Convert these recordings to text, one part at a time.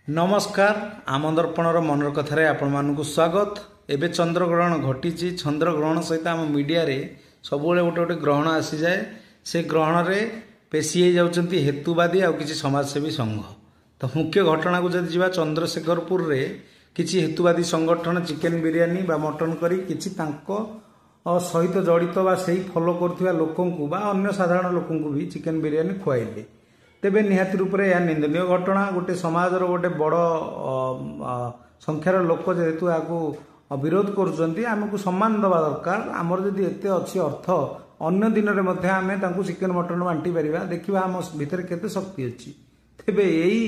नमस्कार आम दर्पणर मनर कथार आपण मानक स्वागत। एबे चंद्रग्रहण घटी चंद्रग्रहण सहित आम मीडिया रे सब गोटे गोटे ग्रहण आसी जाए। से ग्रहण रे पेशी हो जाउछंती हेतुवादी आ किछि समाजसेवी संघ। तो मुख्य घटना को जदि जीवा चंद्रशेखरपुर रे किछि हेतुवादी संगठन चिकेन बिरियानी बा मटन करी किछि तांको सहित जड़ित बा सेही फॉलो करथिबा लोकंकु बा अन्य साधारण लोकंकु भी चिकेन बिरियानी खुआइले। तेबे निहाती रूप से यह निंदनीय घटना। गोटे समाजर गोटे बड़ संख्यार लोक जेहेतु आपको विरोध करमको सम्मान दबा दरकार। आमर जदि एते अच्छी अर्थ अन्य दिन में आम चिकेन मटन बांटी पार देखा आम भितर केते शक्ति अच्छी। तेबे यही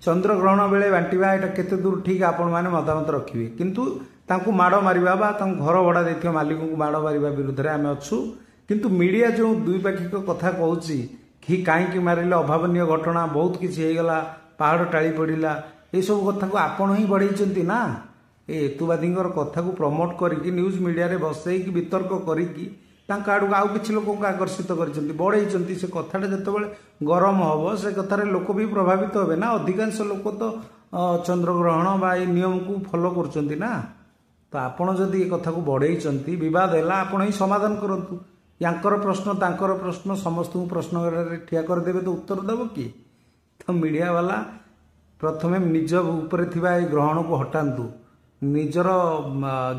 चंद्रग्रहण बेले बांटा यहाँ केते दूर ठीक आपण मैंने मतामत रखिए, किंतु तांकु माड़ मारिबा बा तांकु घर भड़ा देथिबा मालिक को माड़ मारिबा विरुद्ध रे आमे अछु। किंतु मीडिया जो द्विपाक्षिक कथा कहूची कि कहीं मारे अभावनीय घटना बहुत किसी हो गला, पहाड़ टाड़ी पड़ा, ये सब कथा को आपण ही बढ़ई ना। ये हेतुवादी कथा को प्रमोट करके न्यूज मीडिया रे बसई वितर्क करके आड़ आउ कि लोक आकर्षित कर बढ़ई से कथाटा जो गरम हम से कथार लोक भी प्रभावित हे ना। अधिकांश लोक तो चंद्रग्रहण बा नियम को फॉलो कर ना। तो आपण जदि ये कथा को बढ़ई विवाद है आपण ही समाधान करंतु। यांकर प्रश्न तांकर प्रश्न समस्त प्रश्न ठिया करदेवे तो उत्तर देव किए। तो मीडिया वाला प्रथमे निज ऊपर थिबा ग्रहण को हटातु, निजर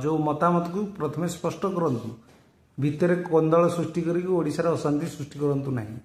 जो मतामत को प्रथमे स्पष्ट करंतु, भितर कंदल सृष्टि करी ओडिशार अशांति सृष्टि करंतु नहीं।